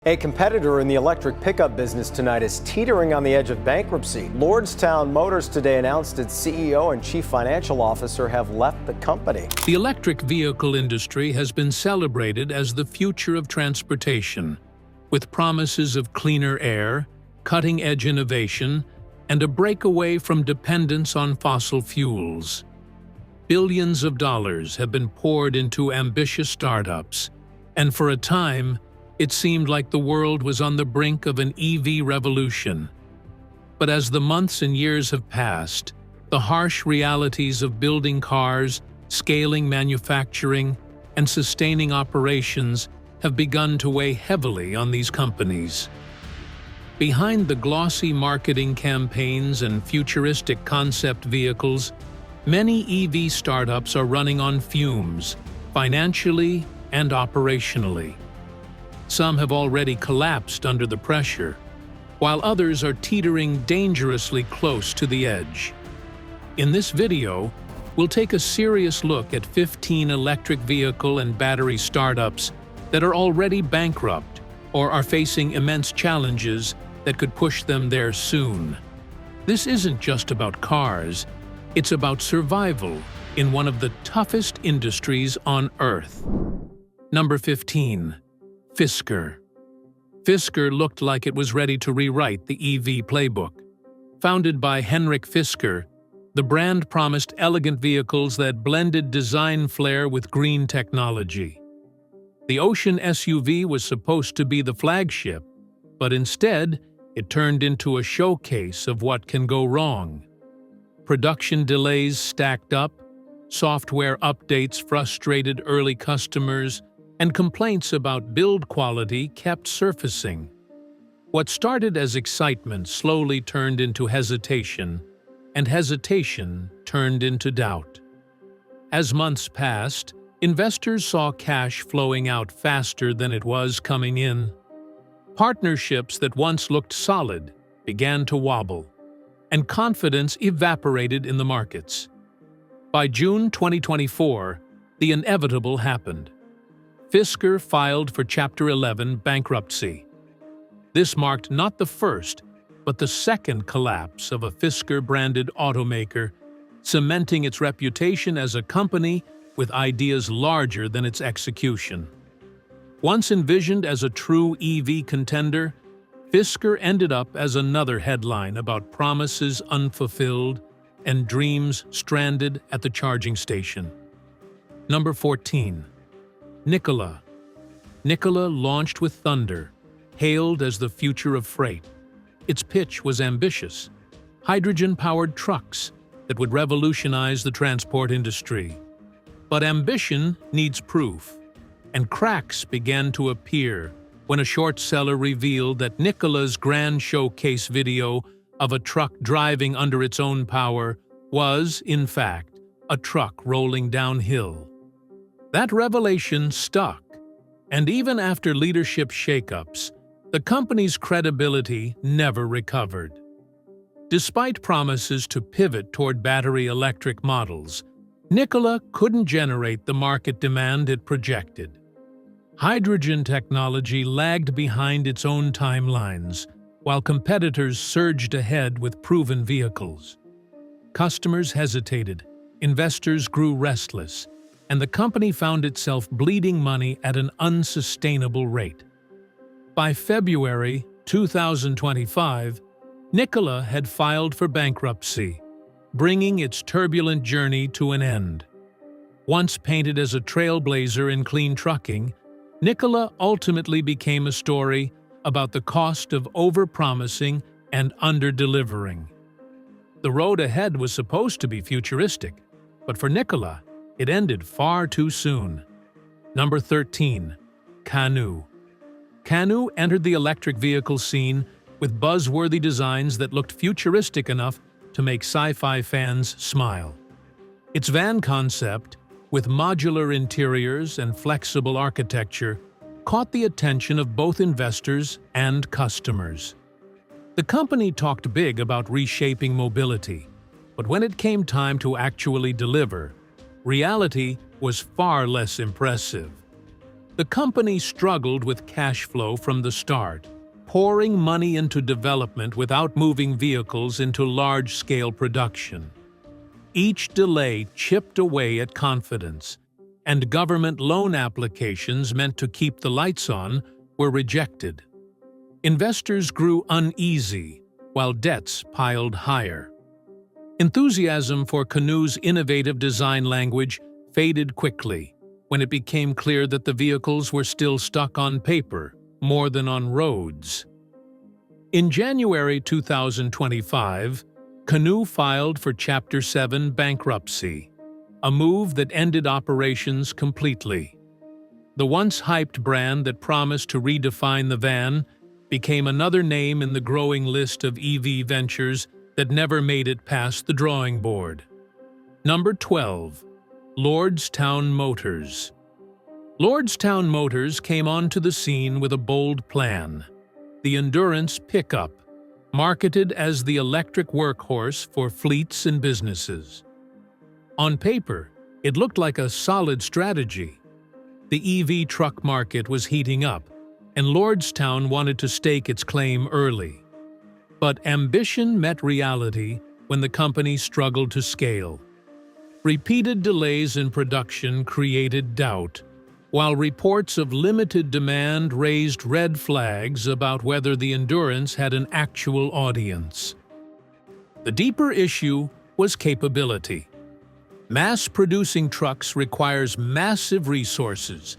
A competitor in the electric pickup business tonight is teetering on the edge of bankruptcy. Lordstown Motors today announced its CEO and chief financial officer have left the company. The electric vehicle industry has been celebrated as the future of transportation, with promises of cleaner air, cutting-edge innovation, and a breakaway from dependence on fossil fuels. Billions of dollars have been poured into ambitious startups, and for a time, it seemed like the world was on the brink of an EV revolution. But as the months and years have passed, the harsh realities of building cars, scaling manufacturing, and sustaining operations have begun to weigh heavily on these companies. Behind the glossy marketing campaigns and futuristic concept vehicles, many EV startups are running on fumes, financially and operationally. Some have already collapsed under the pressure, while others are teetering dangerously close to the edge. In this video, we'll take a serious look at 15 electric vehicle and battery startups that are already bankrupt or are facing immense challenges that could push them there soon. This isn't just about cars, it's about survival in one of the toughest industries on Earth. Number 15. Fisker. Fisker looked like it was ready to rewrite the EV playbook. Founded by Henrik Fisker, the brand promised elegant vehicles that blended design flair with green technology. The Ocean SUV was supposed to be the flagship, but instead, it turned into a showcase of what can go wrong. Production delays stacked up, software updates frustrated early customers, and complaints about build quality kept surfacing. What started as excitement slowly turned into hesitation, and hesitation turned into doubt. As months passed, investors saw cash flowing out faster than it was coming in. Partnerships that once looked solid began to wobble, and confidence evaporated in the markets. By June 2024, the inevitable happened. Fisker filed for Chapter 11 bankruptcy. This marked not the first, but the second collapse of a Fisker-branded automaker, cementing its reputation as a company with ideas larger than its execution. Once envisioned as a true EV contender, Fisker ended up as another headline about promises unfulfilled and dreams stranded at the charging station. Number 14. Nikola. Nikola launched with thunder, hailed as the future of freight. Its pitch was ambitious: hydrogen-powered trucks that would revolutionize the transport industry. But ambition needs proof, and cracks began to appear when a short seller revealed that Nikola's grand showcase video of a truck driving under its own power was, in fact, a truck rolling downhill. That revelation stuck, and even after leadership shakeups, the company's credibility never recovered. Despite promises to pivot toward battery electric models, Nikola couldn't generate the market demand it projected. Hydrogen technology lagged behind its own timelines, while competitors surged ahead with proven vehicles. Customers hesitated, investors grew restless, and the company found itself bleeding money at an unsustainable rate. By February 2025, Nikola had filed for bankruptcy, bringing its turbulent journey to an end. Once painted as a trailblazer in clean trucking, Nikola ultimately became a story about the cost of overpromising and under-delivering. The road ahead was supposed to be futuristic, but for Nikola, it ended far too soon. Number 13. Canoo. Canoo entered the electric vehicle scene with buzzworthy designs that looked futuristic enough to make sci-fi fans smile. Its van concept, with modular interiors and flexible architecture, caught the attention of both investors and customers. The company talked big about reshaping mobility, but when it came time to actually deliver, reality was far less impressive. The company struggled with cash flow from the start, pouring money into development without moving vehicles into large-scale production. Each delay chipped away at confidence, and government loan applications meant to keep the lights on were rejected. Investors grew uneasy, while debts piled higher. Enthusiasm for Canoo's innovative design language faded quickly when it became clear that the vehicles were still stuck on paper more than on roads. In January 2025, Canoo filed for Chapter 7 bankruptcy, a move that ended operations completely. The once hyped brand that promised to redefine the van became another name in the growing list of EV ventures that never made it past the drawing board. Number 12. Lordstown Motors. Lordstown Motors came onto the scene with a bold plan: the Endurance Pickup, marketed as the electric workhorse for fleets and businesses. On paper, it looked like a solid strategy. The EV truck market was heating up, and Lordstown wanted to stake its claim early. But ambition met reality when the company struggled to scale. Repeated delays in production created doubt, while reports of limited demand raised red flags about whether the Endurance had an actual audience. The deeper issue was capability. Mass-producing trucks requires massive resources,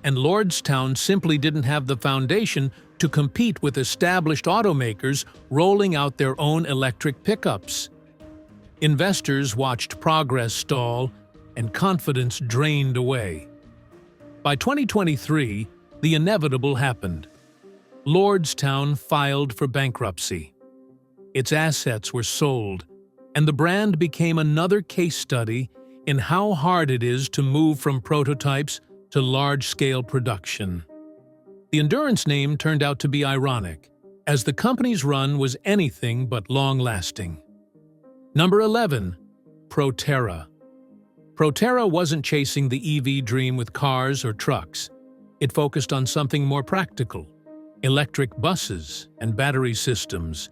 and Lordstown simply didn't have the foundation to compete with established automakers rolling out their own electric pickups. Investors watched progress stall, and confidence drained away. By 2023, the inevitable happened. Lordstown filed for bankruptcy. Its assets were sold, and the brand became another case study in how hard it is to move from prototypes to large-scale production. The Endurance name turned out to be ironic, as the company's run was anything but long-lasting. Number 11. Proterra. Proterra wasn't chasing the EV dream with cars or trucks. It focused on something more practical: electric buses and battery systems.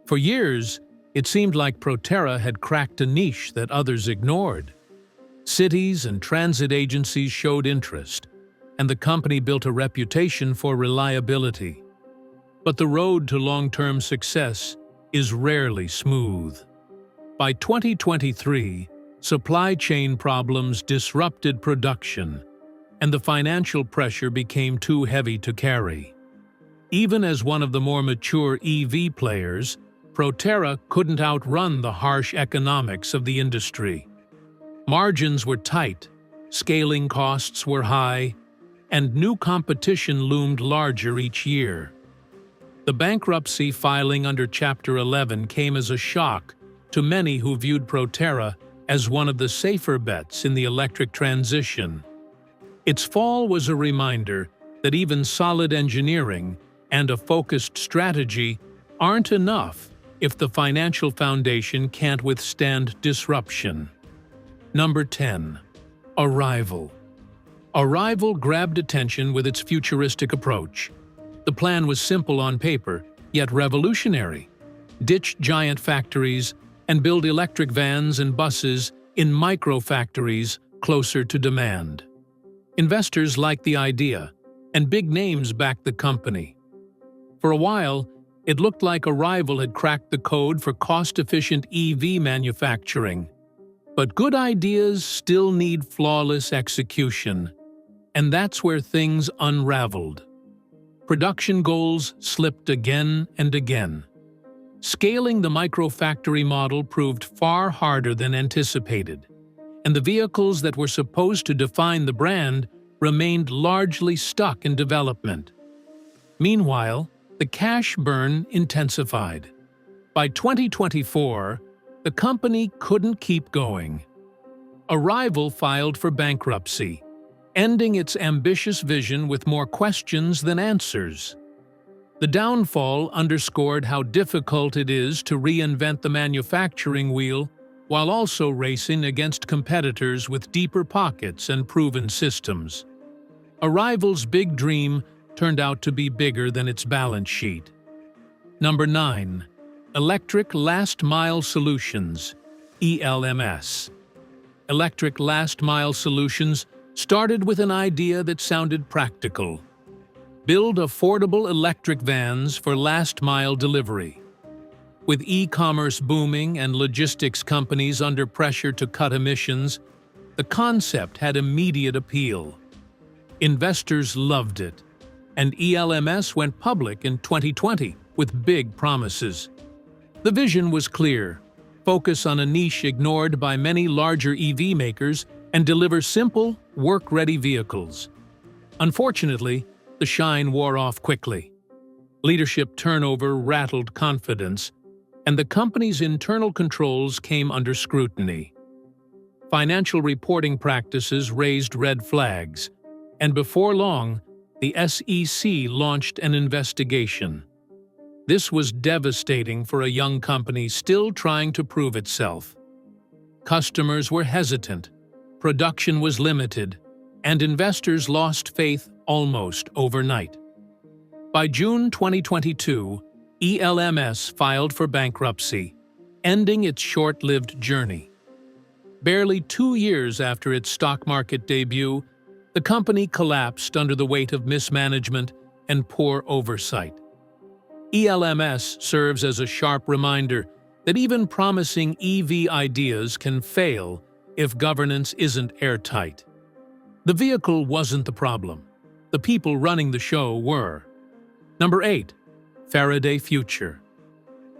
For years, it seemed like Proterra had cracked a niche that others ignored. Cities and transit agencies showed interest, and the company built a reputation for reliability. But the road to long-term success is rarely smooth. By 2023, supply chain problems disrupted production, and the financial pressure became too heavy to carry. Even as one of the more mature EV players, Proterra couldn't outrun the harsh economics of the industry. Margins were tight, scaling costs were high, and new competition loomed larger each year. The bankruptcy filing under Chapter 11 came as a shock to many who viewed Proterra as one of the safer bets in the electric transition. Its fall was a reminder that even solid engineering and a focused strategy aren't enough if the financial foundation can't withstand disruption. Number 10. Arrival. Arrival grabbed attention with its futuristic approach. The plan was simple on paper, yet revolutionary: ditch giant factories and build electric vans and buses in micro-factories closer to demand. Investors liked the idea, and big names backed the company. For a while, it looked like Arrival had cracked the code for cost-efficient EV manufacturing. But good ideas still need flawless execution, and that's where things unraveled. Production goals slipped again and again. Scaling the microfactory model proved far harder than anticipated, and the vehicles that were supposed to define the brand remained largely stuck in development. Meanwhile, the cash burn intensified. By 2024, the company couldn't keep going. Arrival filed for bankruptcy, ending its ambitious vision with more questions than answers. The downfall underscored how difficult it is to reinvent the manufacturing wheel while also racing against competitors with deeper pockets and proven systems. A rival's big dream turned out to be bigger than its balance sheet. Number 9. Electric Last Mile Solutions, ELMS. Electric Last Mile Solutions started with an idea that sounded practical. Build affordable electric vans for last-mile delivery. With e-commerce booming and logistics companies under pressure to cut emissions, the concept had immediate appeal. Investors loved it, and ELMS went public in 2020 with big promises. The vision was clear: focus on a niche ignored by many larger EV makers and deliver simple, work-ready vehicles. Unfortunately, the shine wore off quickly. Leadership turnover rattled confidence, and the company's internal controls came under scrutiny. Financial reporting practices raised red flags, and before long, the SEC launched an investigation. This was devastating for a young company still trying to prove itself. Customers were hesitant, production was limited, and investors lost faith almost overnight. By June 2022, ELMS filed for bankruptcy, ending its short-lived journey. Barely 2 years after its stock market debut, the company collapsed under the weight of mismanagement and poor oversight. ELMS serves as a sharp reminder that even promising EV ideas can fail if governance isn't airtight. The vehicle wasn't the problem. The people running the show were. Number 8. Faraday Future.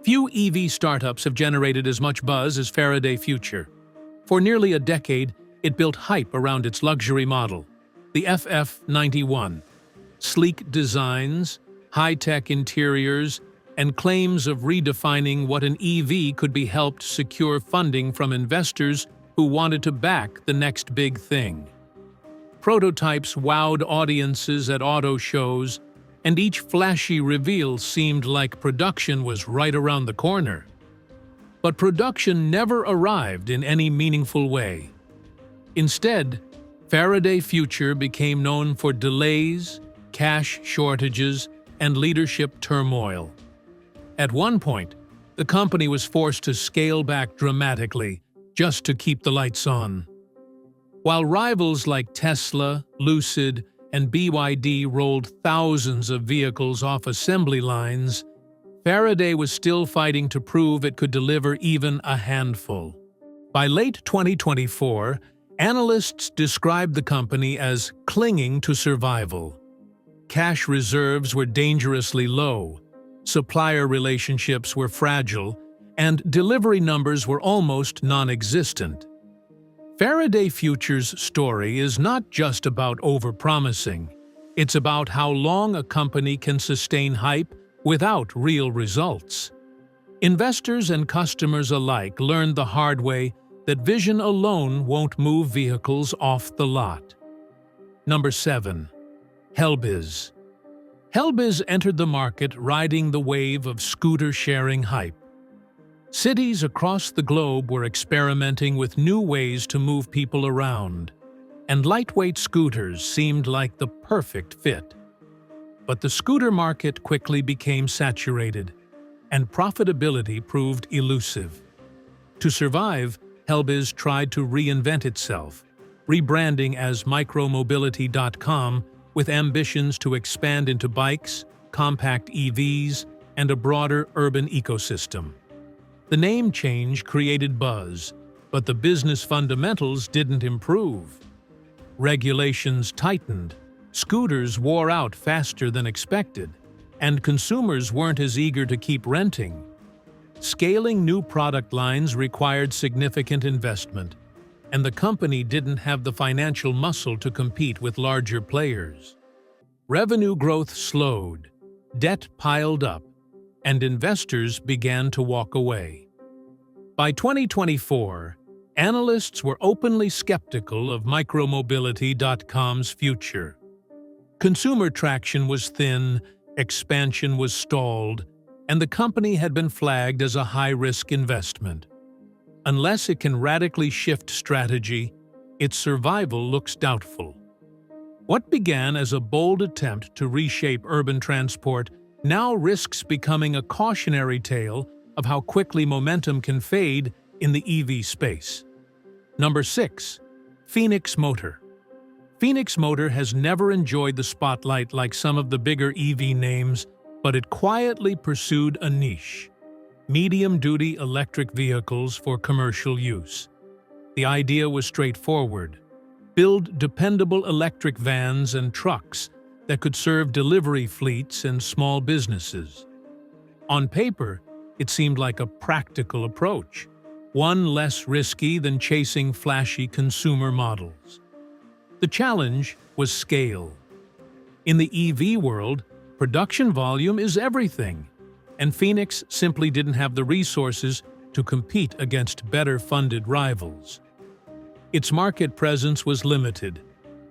Few EV startups have generated as much buzz as Faraday Future. For nearly a decade, it built hype around its luxury model, the FF91. Sleek designs, high-tech interiors, and claims of redefining what an EV could be helped secure funding from investors who wanted to back the next big thing. Prototypes wowed audiences at auto shows, and each flashy reveal seemed like production was right around the corner. But production never arrived in any meaningful way. Instead, Faraday Future became known for delays, cash shortages, and leadership turmoil. At one point, the company was forced to scale back dramatically just to keep the lights on. While rivals like Tesla, Lucid, and BYD rolled thousands of vehicles off assembly lines, Faraday was still fighting to prove it could deliver even a handful. By late 2024, analysts described the company as clinging to survival. Cash reserves were dangerously low, supplier relationships were fragile, and delivery numbers were almost non-existent. Faraday Future's story is not just about overpromising. It's about how long a company can sustain hype without real results. Investors and customers alike learned the hard way that vision alone won't move vehicles off the lot. Number 7. Helbiz. Helbiz entered the market riding the wave of scooter-sharing hype. Cities across the globe were experimenting with new ways to move people around, and lightweight scooters seemed like the perfect fit. But the scooter market quickly became saturated, and profitability proved elusive. To survive, Helbiz tried to reinvent itself, rebranding as micromobility.com with ambitions to expand into bikes, compact EVs, and a broader urban ecosystem. The name change created buzz, but the business fundamentals didn't improve. Regulations tightened, scooters wore out faster than expected, and consumers weren't as eager to keep renting. Scaling new product lines required significant investment, and the company didn't have the financial muscle to compete with larger players. Revenue growth slowed, debt piled up, and investors began to walk away. By 2024, analysts were openly skeptical of micromobility.com's future. Consumer traction was thin, expansion was stalled, and the company had been flagged as a high-risk investment. Unless it can radically shift strategy, its survival looks doubtful. What began as a bold attempt to reshape urban transport now risks becoming a cautionary tale of how quickly momentum can fade in the EV space. Number 6. Phoenix Motor. Phoenix Motor has never enjoyed the spotlight like some of the bigger EV names, but it quietly pursued a niche: medium-duty electric vehicles for commercial use. The idea was straightforward: build dependable electric vans and trucks that could serve delivery fleets and small businesses. On paper, it seemed like a practical approach, one less risky than chasing flashy consumer models. The challenge was scale. In the EV world, production volume is everything, and Phoenix simply didn't have the resources to compete against better-funded rivals. Its market presence was limited,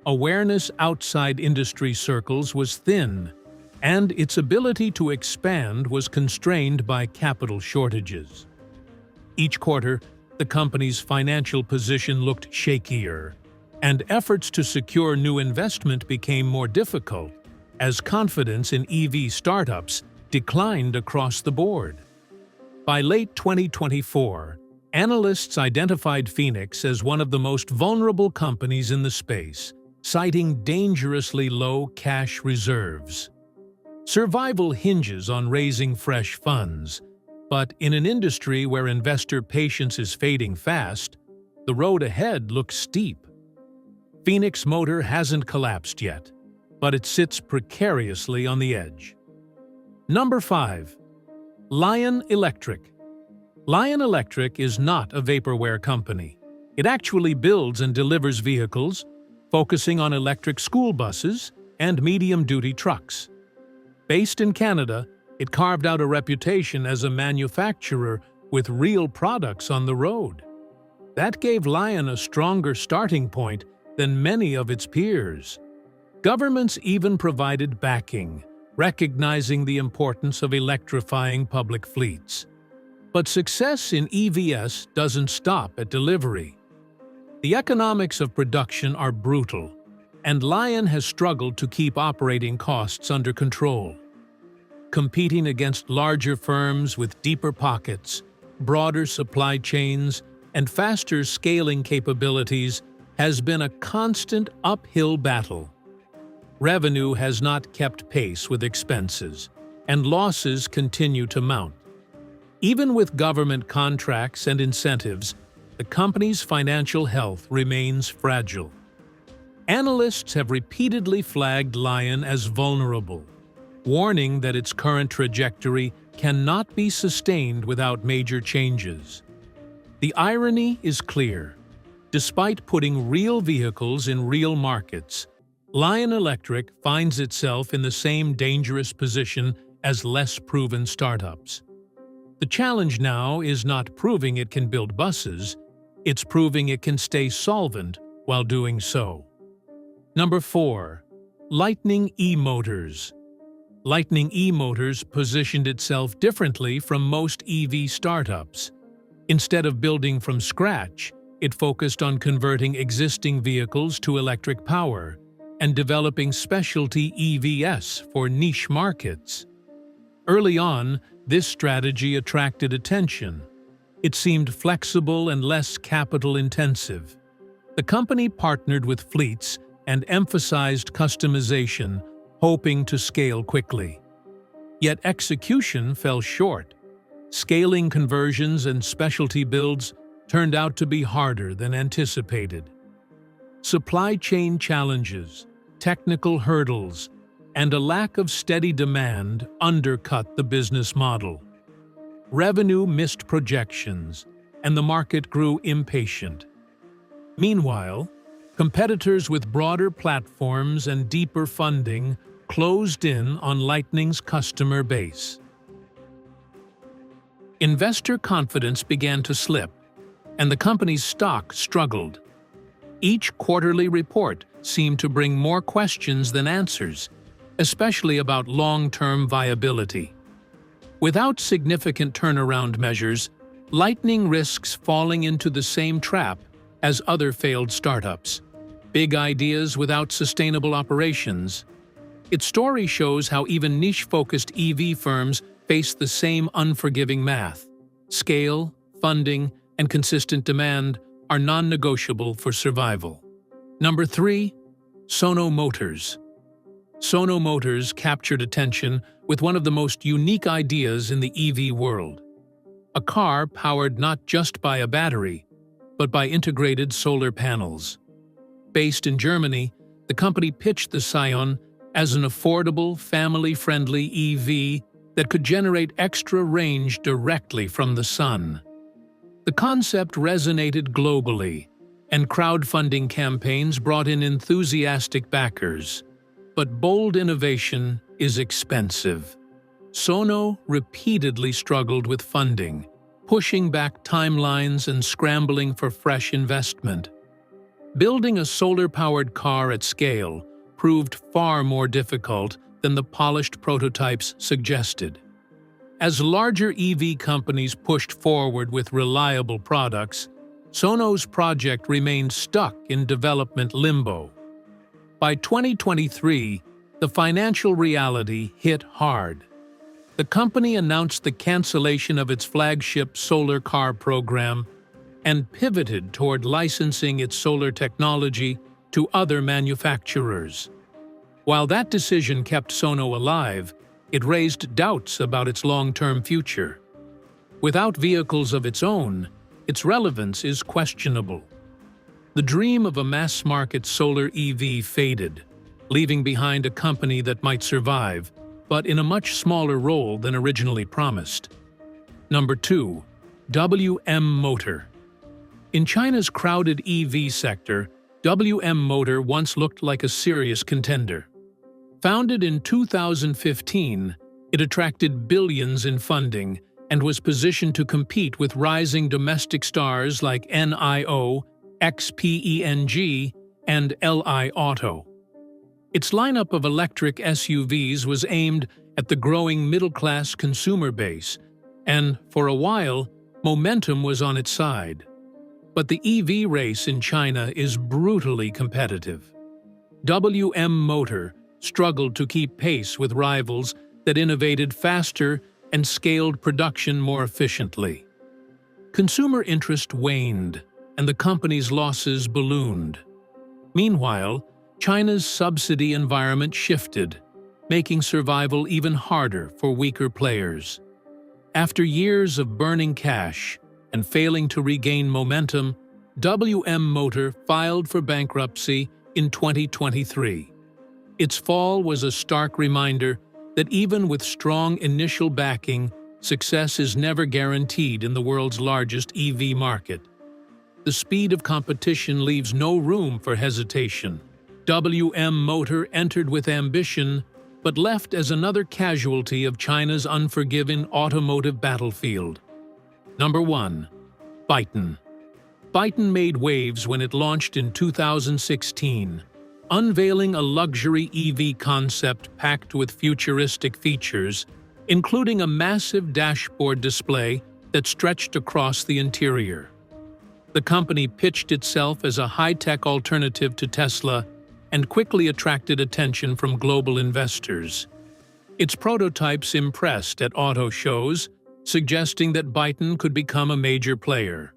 awareness outside industry circles was thin, and its ability to expand was constrained by capital shortages. Each quarter, the company's financial position looked shakier, and efforts to secure new investment became more difficult as confidence in EV startups declined across the board. By late 2024, analysts identified Phoenix as one of the most vulnerable companies in the space, citing dangerously low cash reserves. Survival hinges on raising fresh funds, but in an industry where investor patience is fading fast, the road ahead looks steep. Phoenix Motor hasn't collapsed yet, but it sits precariously on the edge. Number 5. Lion Electric. Lion Electric is not a vaporware company. It actually builds and delivers vehicles, focusing on electric school buses and medium-duty trucks. Based in Canada, it carved out a reputation as a manufacturer with real products on the road. That gave Lion a stronger starting point than many of its peers. Governments even provided backing, recognizing the importance of electrifying public fleets. But success in EVs doesn't stop at delivery. The economics of production are brutal, and Lion has struggled to keep operating costs under control. Competing against larger firms with deeper pockets, broader supply chains, and faster scaling capabilities has been a constant uphill battle. Revenue has not kept pace with expenses, and losses continue to mount. Even with government contracts and incentives, the company's financial health remains fragile. Analysts have repeatedly flagged Lion as vulnerable, warning that its current trajectory cannot be sustained without major changes. The irony is clear. Despite putting real vehicles in real markets, Lion Electric finds itself in the same dangerous position as less proven startups. The challenge now is not proving it can build buses, it's proving it can stay solvent while doing so. Number 4. Lightning eMotors. Lightning eMotors positioned itself differently from most EV startups. Instead of building from scratch, it focused on converting existing vehicles to electric power and developing specialty EVs for niche markets. Early on, this strategy attracted attention. It seemed flexible and less capital-intensive. The company partnered with fleets and emphasized customization, hoping to scale quickly. Yet execution fell short. Scaling conversions and specialty builds turned out to be harder than anticipated. Supply chain challenges, technical hurdles, and a lack of steady demand undercut the business model. Revenue missed projections, and the market grew impatient. Meanwhile, competitors with broader platforms and deeper funding closed in on Lightning's customer base. Investor confidence began to slip, and the company's stock struggled. Each quarterly report seemed to bring more questions than answers, especially about long-term viability. Without significant turnaround measures, Lightning risks falling into the same trap as other failed startups. Big ideas without sustainable operations. Its story shows how even niche-focused EV firms face the same unforgiving math. Scale, funding, and consistent demand are non-negotiable for survival. Number 3. Sono Motors. Sono Motors captured attention with one of the most unique ideas in the EV world. A car powered not just by a battery, but by integrated solar panels. Based in Germany, the company pitched the Scion as an affordable, family-friendly EV that could generate extra range directly from the sun. The concept resonated globally, and crowdfunding campaigns brought in enthusiastic backers. But bold innovation is expensive. Sono repeatedly struggled with funding, pushing back timelines and scrambling for fresh investment. Building a solar-powered car at scale proved far more difficult than the polished prototypes suggested. As larger EV companies pushed forward with reliable products, Sono's project remained stuck in development limbo. By 2023, the financial reality hit hard. The company announced the cancellation of its flagship solar car program and pivoted toward licensing its solar technology to other manufacturers. While that decision kept Sono alive, it raised doubts about its long-term future. Without vehicles of its own, its relevance is questionable. The dream of a mass-market solar EV faded, leaving behind a company that might survive, but in a much smaller role than originally promised. Number 2. WM Motor. In China's crowded EV sector, WM Motor once looked like a serious contender. Founded in 2015, it attracted billions in funding and was positioned to compete with rising domestic stars like NIO, XPENG, and LI Auto. Its lineup of electric SUVs was aimed at the growing middle-class consumer base, and, for a while, momentum was on its side. But the EV race in China is brutally competitive. WM Motor struggled to keep pace with rivals that innovated faster and scaled production more efficiently. Consumer interest waned, and the company's losses ballooned. Meanwhile, China's subsidy environment shifted, making survival even harder for weaker players. After years of burning cash and failing to regain momentum, WM Motor filed for bankruptcy in 2023. Its fall was a stark reminder that even with strong initial backing, success is never guaranteed in the world's largest EV market. The speed of competition leaves no room for hesitation. WM Motor entered with ambition, but left as another casualty of China's unforgiving automotive battlefield. Number 1. Byton. Byton made waves when it launched in 2016, unveiling a luxury EV concept packed with futuristic features, including a massive dashboard display that stretched across the interior. The company pitched itself as a high-tech alternative to Tesla and quickly attracted attention from global investors. Its prototypes impressed at auto shows, suggesting that Byton could become a major player.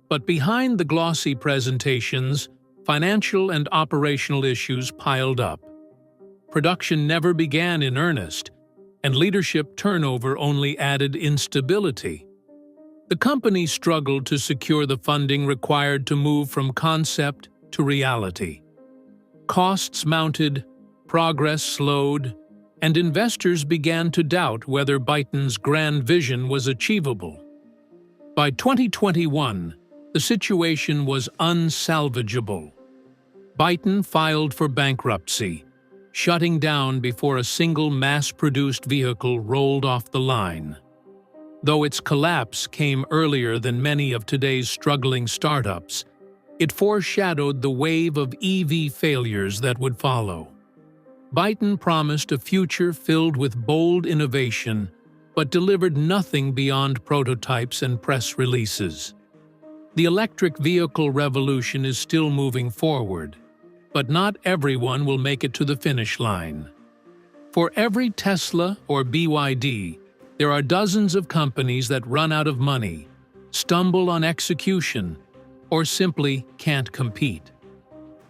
But behind the glossy presentations, financial and operational issues piled up. Production never began in earnest, and leadership turnover only added instability. The company struggled to secure the funding required to move from concept to reality. Costs mounted, progress slowed, and investors began to doubt whether Byton's grand vision was achievable. By 2021, the situation was unsalvageable. Byton filed for bankruptcy, shutting down before a single mass-produced vehicle rolled off the line. Though its collapse came earlier than many of today's struggling startups, it foreshadowed the wave of EV failures that would follow. Byton promised a future filled with bold innovation, but delivered nothing beyond prototypes and press releases. The electric vehicle revolution is still moving forward, but not everyone will make it to the finish line. For every Tesla or BYD, there are dozens of companies that run out of money, stumble on execution, or simply can't compete.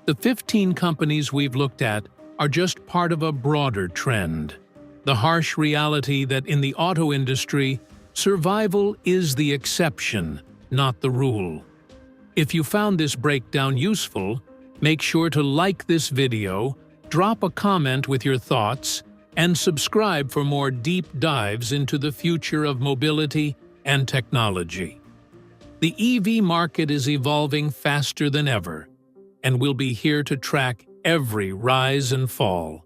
The 15 companies we've looked at are just part of a broader trend, the harsh reality that in the auto industry, survival is the exception, not the rule. If you found this breakdown useful, make sure to like this video, drop a comment with your thoughts, and subscribe for more deep dives into the future of mobility and technology. The EV market is evolving faster than ever, and we'll be here to track every rise and fall.